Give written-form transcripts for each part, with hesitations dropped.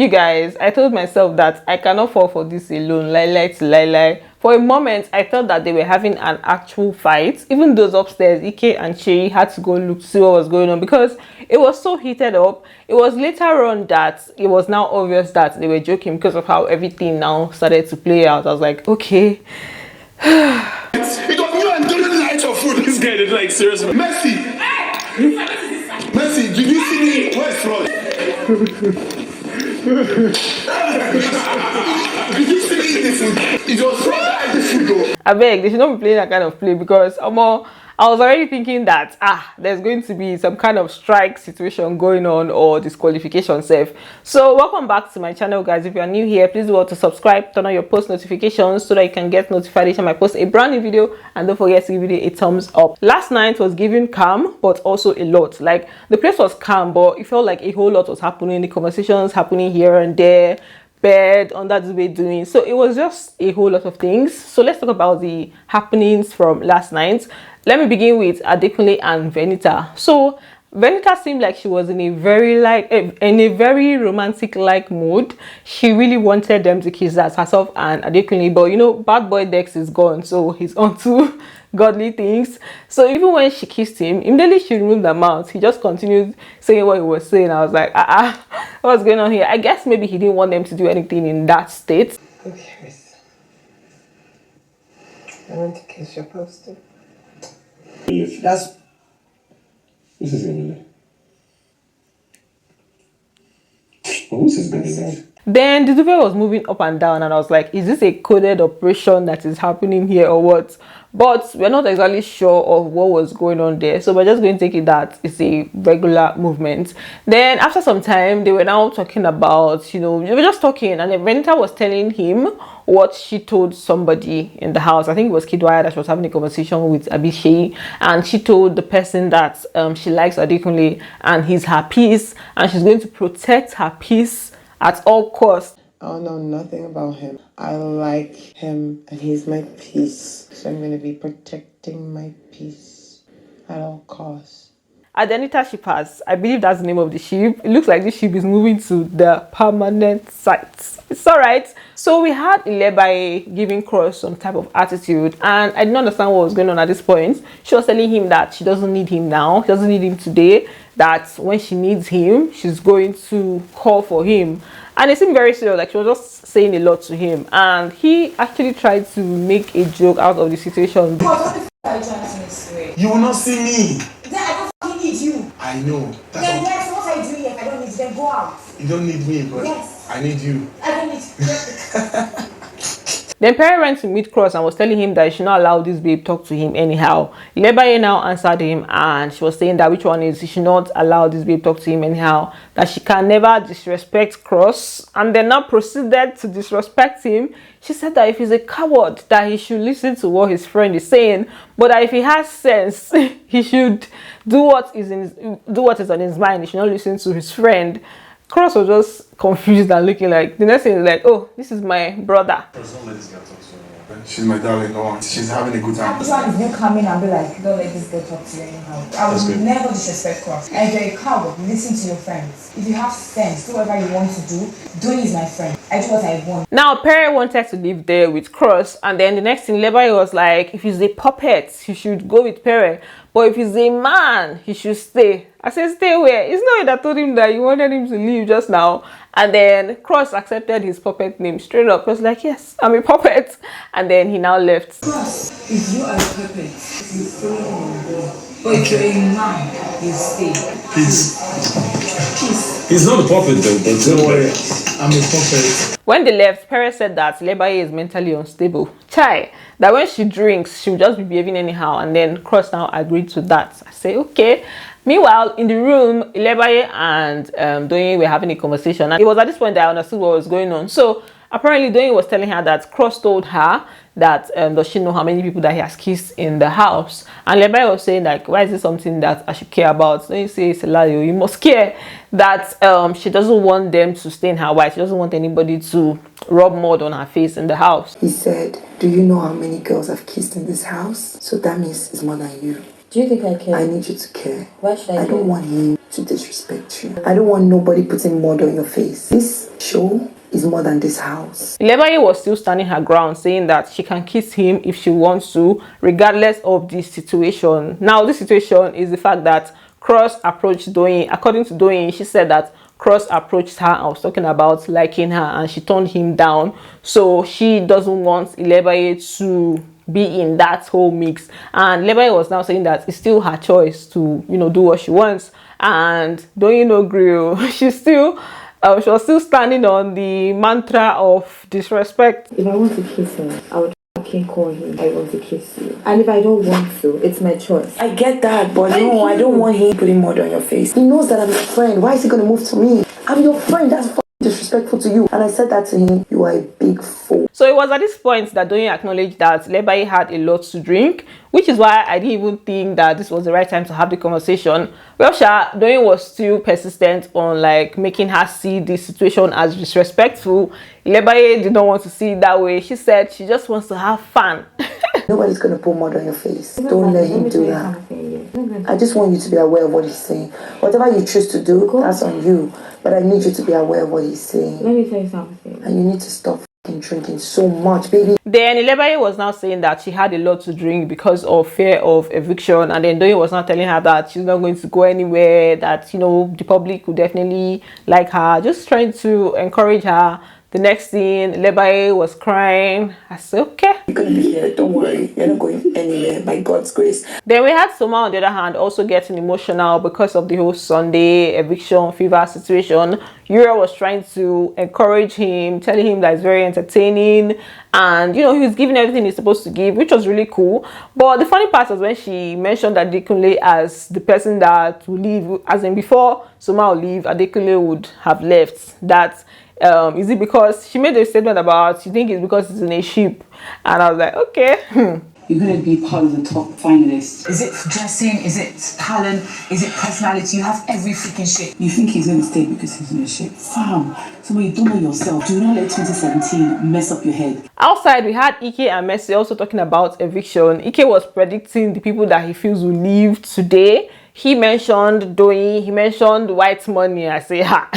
you guys, I told myself that I cannot fall for this alone. Lie. For a moment, I thought that they were having an actual fight. Even those upstairs, Ike and Chei, had to go look to see what was going on because it was so heated up. It was later on that it was now obvious that they were joking because of how everything now started to play out. I was like, okay. It was you and Doyin light your food. This guy did like seriously. Mercy, did you see me? Where's Roy? Did you see me eat the food? It was Roy that ate the food though. I beg, they should not be playing that kind of play because I was already thinking that there's going to be some kind of strike situation going on or disqualification safe. So welcome back to my channel, guys. If you are new here, please do want to subscribe, turn on your post notifications so that you can get notified each time I post a brand new video, and don't forget to give it a thumbs up. Last night was giving calm but also a lot. Like the place was calm but it felt like a whole lot was happening, the conversations happening here and there, bed under the bed doing. So it was just a whole lot of things. So let's talk about the happenings from last night. Let me begin with Adekunle and Venita. So Venita seemed like she was in a very romantic mood. She really wanted them to kiss herself and Adekunle, but you know, bad boy Dex is gone, so he's on to godly things. So even when she kissed him, immediately she removed her mouth. He just continued saying what he was saying. I was like, what's going on here? I guess maybe he didn't want them to do anything in that state. Okay, miss. I want to kiss your poster. This is Emily. Who's his baby? Then the duvet was moving up and down and I was like, is this a coded operation that is happening here or what? But we're not exactly sure of what was going on there, so we're just going to take it that it's a regular movement. Then after some time, they were now talking about, you know, they were just talking, and then Venita was telling him what she told somebody in the house. I think it was Kidwaya that she was having a conversation with Abishai, and she told the person that she likes Adekunle and he's her peace, and she's going to protect her peace at all costs. I don't know nothing about him. I like him and he's my peace. So I'm going to be protecting my peace at all costs. Adenita ship has, I believe that's the name of the ship. It looks like this ship is moving to the permanent site. It's alright. So we had Ilebaye giving Cross some type of attitude, and I didn't understand what was going on at this point. She was telling him that she doesn't need him now, she doesn't need him today, that when she needs him, she's going to call for him. And it seemed very serious, like she was just saying a lot to him, and he actually tried to make a joke out of the situation. What the f are you trying to insinuate? You will not see me. Then I don't need you. I know. Then yes, what are you doing here? If I don't need you, then go out. You don't need me, but yes. I need you. I don't need you. Then Pere went to meet Cross and was telling him that he should not allow this babe talk to him anyhow. Ilebaye now answered him and she was saying that which one is he should not allow this babe talk to him anyhow, that she can never disrespect Cross, and then now proceeded to disrespect him. She said that if he's a coward, that he should listen to what his friend is saying, but that if he has sense, he should do what is on his mind. He should not listen to his friend. Cross was just confused and looking like, the next thing is like, oh, this is my brother. She's my darling, no one. She's having a good time. Which one is you come in and be like, don't let this girl talk to you anyhow? I would never disrespect Cross. And if you're a coward, listen to your friends. If you have sense, do whatever you want to do. Doyin is my friend. I do what I want. Now, Pere wanted to live there with Cross, and then the next thing, Lebi was like, if he's a puppet, he should go with Pere. But if he's a man, he should stay. I said, stay where? It's not you that told him that you wanted him to leave just now. And then Cross accepted his puppet name straight up. He was like, yes, I'm a puppet. And then he now left. Cross, if you are a puppet, you follow him. But if you're a man, you stay. Peace. He's not a puppet though, but don't worry. I'm a puppet. When they left, Pere said that Ilebaye is mentally unstable. Chai, that when she drinks, she'll just be behaving anyhow. And then Cross now agreed to that. I say, okay. Meanwhile, in the room, Ilebaye and Doyin were having a conversation. And it was at this point that I understood what was going on. So apparently Doyin was telling her that Cross told her that does she know how many people that he has kissed in the house. And Lebi was saying like, why is this something that I should care about? So you say, Selayo, you must care that she doesn't want them to stain her white. She doesn't want anybody to rub mud on her face in the house. He said, do you know how many girls I've kissed in this house? So that means it's more than you. Do you think I care? I need you to care. Why should I care? don't want him to disrespect you. I don't want nobody putting mud on your face. This show is more than this house. Ilebaye was still standing her ground, saying that she can kiss him if she wants to, regardless of this situation. Now, this situation is the fact that Cross approached Doyin. According to Doyin, she said that Cross approached her. I was talking about liking her, and she turned him down. So she doesn't want Ilebaye to be in that whole mix. And Lebi was now saying that it's still her choice to, do what she wants. And Doyin no agree. She was still standing on the mantra of disrespect. If I want to kiss him, I would fucking call him. I want to kiss you. And if I don't want to, it's my choice. I get that, but no, I don't want him putting mud on your face. He knows that I'm your friend. Why is he gonna move to me? I'm your friend. That's disrespectful to you. And I said that to him. You are a big fool. So it was at this point that Doyin acknowledged that Lebi had a lot to drink, which is why I didn't even think that this was the right time to have the conversation. Well, Doyin was still persistent on making her see this situation as disrespectful. Lebi did not want to see it that way. She said she just wants to have fun. Nobody's gonna put mud on your face. Don't let him do that. I just want you to be aware of what he's saying. Whatever you choose to do, that's on you. But I need you to be aware of what he's saying. Let me tell you something. And you need to stop drinking so much, baby. Then Ilebaye was now saying that she had a lot to drink because of fear of eviction, and then Doyin was now telling her that she's not going to go anywhere, that the public would definitely like her, just trying to encourage her. The next thing, Ilebaye was crying. I said, okay. You're going to be here. Don't worry. You're not going anywhere, by God's grace. Then we had Soma, on the other hand, also getting emotional because of the whole Sunday eviction fever situation. Yura was trying to encourage him, telling him that it's very entertaining. And, he was giving everything he's supposed to give, which was really cool. But the funny part was when she mentioned Adekunle as the person that will leave. As in before Soma will leave, Adekunle would have left. That is it because she made a statement about you think it's because it's in a ship, and I was like, okay. You're going to be part of the top finalists. Is it dressing? Is it talent? Is it personality? You have every freaking shit. You think he's going to stay because he's in a ship? Fam, so when you don't know yourself, do not let 2017 mess up your head. Outside, we had Ike and Messi also talking about eviction. Ike was predicting the people that he feels will leave today. He mentioned Doyin, he mentioned white money. I say, ha.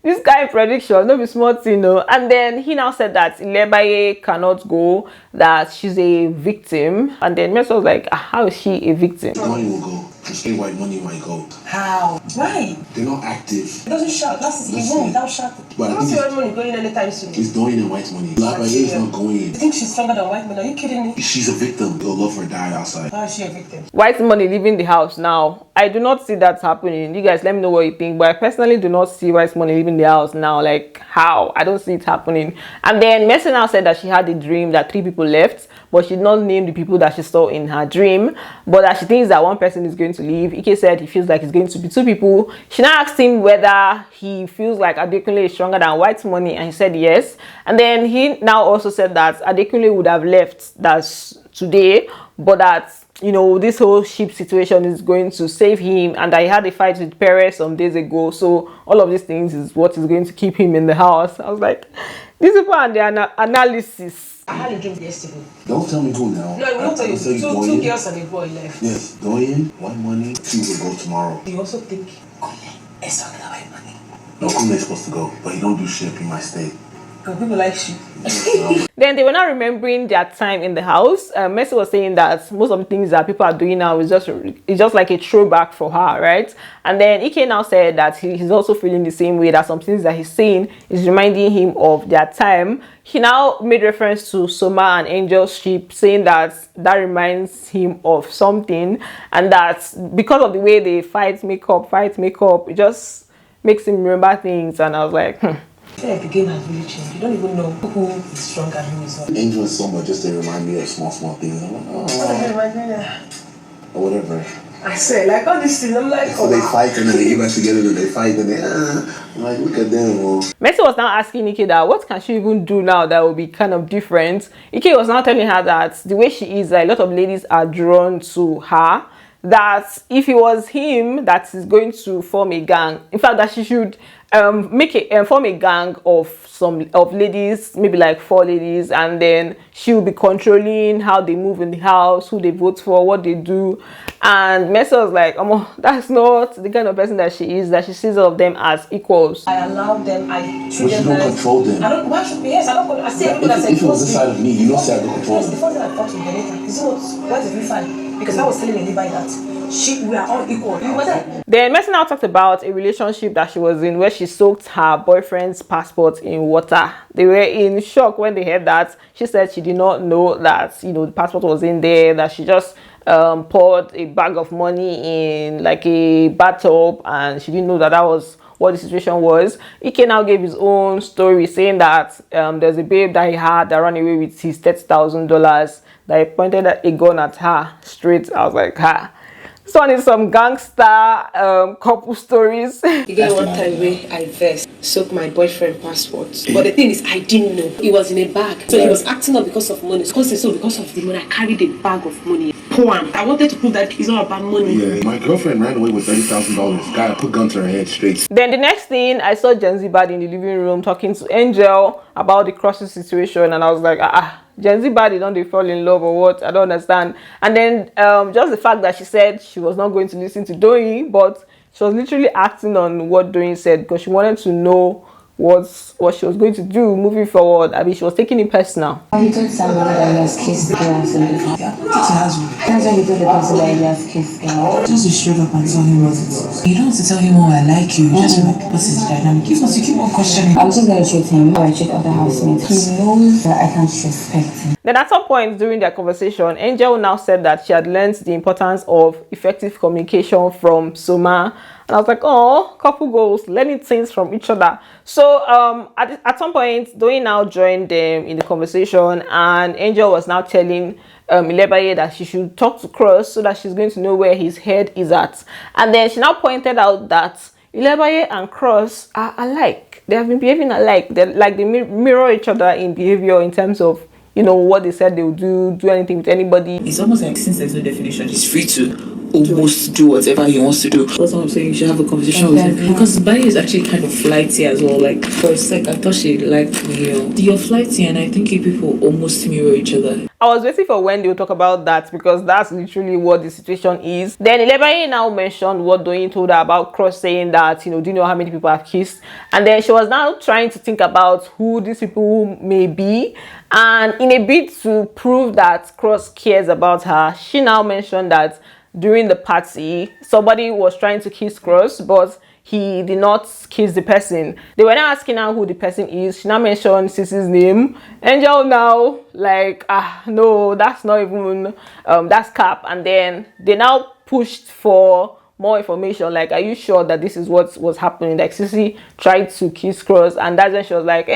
This guy prediction, no be smart, And then he now said that Ilebaye cannot go, that she's a victim. And then Messi was like, how is she a victim? Doyin will go. Just say white money might go. How? Why? They're not active. It doesn't shout. That's his room without shouting. But I don't see white money going anytime soon. It's Doyin and white money. Ilebaye is not going. You think she's stronger than white money? Are you kidding me? She's a victim. They'll love her die outside. How is she a victim? White money leaving the house now. I do not see that happening. You guys let me know what you think. But I personally do not see white money leaving the house now. How? I don't see it happening. And then Messi now said that she had a dream that 3 people left, but she did not name the people that she saw in her dream, but that she thinks that one person is going to leave. Ike said he feels like it's going to be 2 people. She now asked him whether he feels like Adekunle is stronger than white money, and he said yes. And then he now also said that Adekunle would have left today, but that this whole ship situation is going to save him, and that he had a fight with Pere some days ago. So all of these things is what is going to keep him in the house. I was like, these people and their analysis. I had a dream yesterday. Don't tell me who now. No, I will not tell you. Two girls and a boy left. Yes, Doyin, white money. 2 will go tomorrow. Do you also think It's stronger than white money. No, Kunle is supposed to go, but he don't do shit. He might stay. people like shit? Then they were not remembering their time in the house. Messi was saying that most of the things that people are doing now is just like a throwback for her, right? And then Ike now said that he's also feeling the same way, that some things that he's saying is reminding him of their time. He now made reference to Soma and Angel's ship, saying that reminds him of something, and that because of the way they fight makeup, it just makes him remember things. And I was like, I feel like the game has really changed. You don't even know who is strong and who is not. Angel and Soma just they remind me of small things. I'm like, What does it remind me or whatever. I say, like all these things, I'm like, So they fight and then they get back together and they fight and they I'm like, look at them. Oh. Messi was now asking Ike that what can she even do now that will be kind of different. Ike was now telling her that the way she is, a lot of ladies are drawn to her, that if it was him that is going to form a gang, in fact, that she should form a gang of ladies, maybe like 4 ladies, and then she will be controlling how they move in the house, who they vote for, what they do. And Mercy was like, that's not the kind of person that she is, that she sees all of them as equals. I allow them, I treat them. But you don't control them. I don't, why should be, yes, I don't, I see everyone that said, if it was this side of me, you don't say I don't control yes, the first thing I thought with Venita, you see what did we find? Because I was telling Ilebaye that we are all equal. You were there. Then Mercy now talked about a relationship that she was in where she soaked her boyfriend's passport in water. They were in shock when they heard that. She said she did not know that, the passport was in there, that she just poured a bag of money in like a bathtub, and she didn't know that was what the situation was. Ike now gave his own story, saying that there's a babe that he had that ran away with his $30,000, that he pointed a gun at her straight. I was like, this one is some gangster couple stories. You get one time where I first soaked my boyfriend passport. But the thing is, I didn't know. It was in a bag. So he was acting up because of money. Because of the money, I carried a bag of money. Poor. I wanted to prove that it's not about money. Yeah, my girlfriend ran away with $30,000. Guy put gun to her head straight. Then the next thing, I saw Gen Z Bad in the living room talking to Angel about the crossing situation, and I was like, Gen Z Bad, don't they fall in love or what? I don't understand. And then just the fact that she said she was not going to listen to Doyin, but she was literally acting on what Doyin said because she wanted to know what she was going to do moving forward. I mean, she was taking it personal. You told somebody that he has kissed girls in the past. That's why you told the person that he has kissed girls. Just be straight up and tell him what it is. You don't have to tell him, I like you. Just be like, what is the dynamic? If not, you keep on questioning. I'm just going to treat him how I treat other housemates. He knows that I can't respect him. Then at some point during their conversation, Angel now said that she had learned the importance of effective communication from Soma. And I was like, couple goals, learning things from each other. So at some point, Doyin now joined them in the conversation, and Angel was now telling Ilebaye that she should talk to Cross so that she's going to know where his head is at. And then she now pointed out that Ilebaye and Cross are alike. They have been behaving alike. They mirror each other in behavior in terms of what they said they would do anything with anybody. It's almost like since there's no definition, he's free to almost do whatever he wants to do. That's what I'm saying. You should have a conversation with him, because Baye is actually kind of flighty as well. Like for a sec, I thought she liked me. You're flighty, and I think you people almost mirror each other. I was waiting for when they would talk about that, because that's literally what the situation is. Then Ilebaye now mentioned what Doyin told her about Cross, saying that, do you know how many people have kissed? And then she was now trying to think about who these people may be. And in a bid to prove that Cross cares about her, she now mentioned that during the party, somebody was trying to kiss Cross, but he did not kiss the person. They were now asking her who the person is. She now mentioned Sissy's name. Angel now like, no, that's not even, that's cap. And then they now pushed for more information, like, are you sure that this is what was happening? Like, Sissy tried to kiss Cross, and that's when she was like,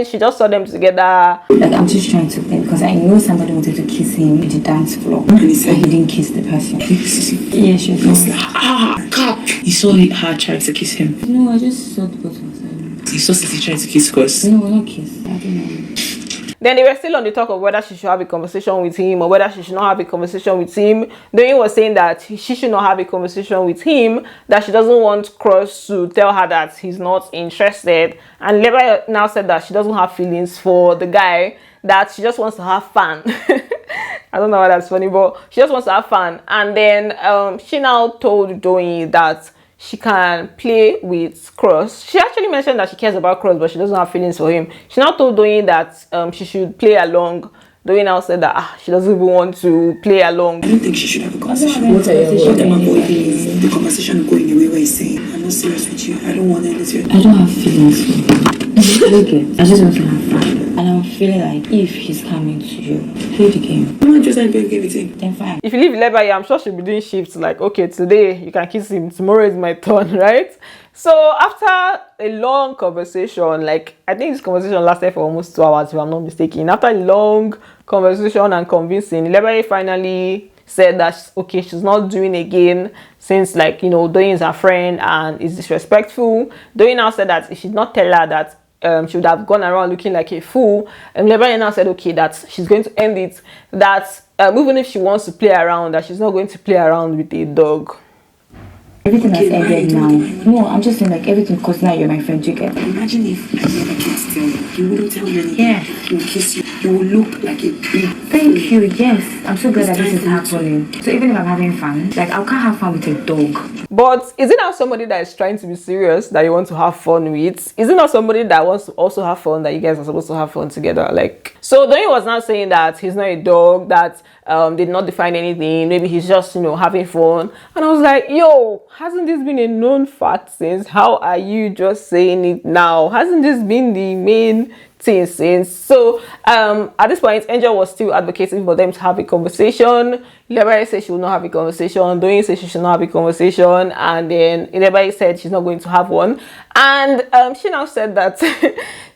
she just saw them together. Like, I'm just trying to think, because I know somebody wanted to kiss him in the dance floor, and he said he didn't kiss the person. Yeah, she was like, Cap! You saw her trying to kiss him? No, I just saw the both of them. You saw Sissy trying to kiss Cross? No, not kiss. I don't know. Then they were still on the talk of whether she should have a conversation with him or whether she should not have a conversation with him. Doyin was saying that she should not have a conversation with him, that she doesn't want Cross to tell her that he's not interested. And Lebi now said that she doesn't have feelings for the guy, that she just wants to have fun. I don't know why that's funny, but she just wants to have fun. And then she now told Doyin that she can play with Cross. She actually mentioned that she cares about Cross, but she doesn't have feelings for him. She now told Doyin that she should play along. Doyin now said that she doesn't even want to play along. I don't think she should have a conversation. What am avoiding? The conversation going away where he's saying, I'm not serious with you. I don't want anything. I don't have feelings for him. I just want to have fun. And I'm feeling like if he's coming to you, play the game. I'm not just playing the game with him. Then fine. If you leave Lebi, I'm sure she'll be doing shifts like, okay, today you can kiss him, tomorrow is my turn, right? So after a long conversation, like I think this conversation lasted for almost 2 hours if I'm not mistaken. After a long conversation and convincing, Lebi finally said that okay, she's not doing again, since like Doyin is her friend and is disrespectful. Doyin now said that she should not tell her that she would have gone around looking like a fool. And Lebi now said okay, that she's going to end it, that even if she wants to play around, that she's not going to play around with a dog. Everything has ended now. No, I'm just saying like everything because now you're my friend, you get. Imagine if I never get to tell you. You wouldn't tell me anything. Yeah. He will kiss you. You will look like a big. Thank you, yes. I'm so glad that this is happening. So even if I'm having fun, like I can't have fun with a dog. But is it not somebody that is trying to be serious that you want to have fun with? Is it not somebody that wants to also have fun, that you guys are supposed to have fun together? Like, so Doyin was now saying that he's not a dog, that did not define anything, maybe he's just, you know, having fun. And I was like, yo, hasn't this been a known fact since? How are you just saying it now? Hasn't this been the main thing since? So at this point, Angel was still advocating for them to have a conversation. Ilebaye said she will not have a conversation. Doyin said she should not have a conversation, and then Ilebaye said she's not going to have one. And she now said that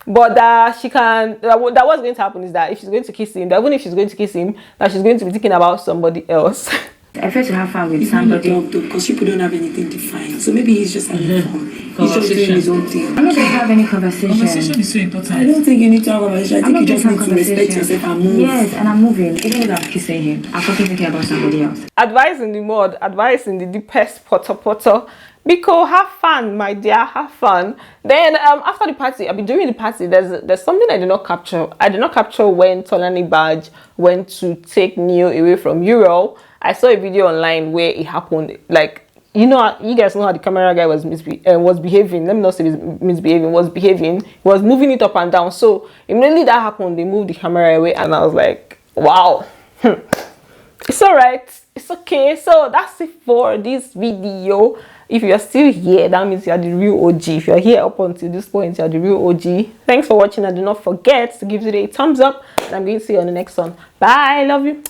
but that she can, that what's going to happen is that if she's going to kiss him, that even if she's going to kiss him, that she's going to be thinking about somebody else. I prefer to have fun with somebody. Because people don't have anything defined. So maybe he's just having fun. He's just doing his own thing. I'm not going to have any conversation. Conversation is so important. I don't think you need to have a conversation. I think you just need to respect yourself and move. Yes, and I'm moving. Even if I'm kissing him, I'm fucking thinking about somebody else. Advice in the mud, advice in the deepest potter. Biko, have fun, my dear, have fun. Then after the party, I've been doing the party. There's something I did not capture. I did not capture when Tolani Badge went to take Neo away from Euro. I saw a video online where it happened. Like, you know, you guys know how the camera guy was behaving. Let me not say misbehaving. Was behaving. He was moving it up and down. So immediately that happened, they moved the camera away, and I was like, wow. It's alright. It's okay. So that's it for this video. If you are still here, that means you are the real OG. If you are here up until this point, you are the real OG. Thanks for watching, and do not forget to give it a thumbs up. And I'm going to see you on the next one. Bye. Love you.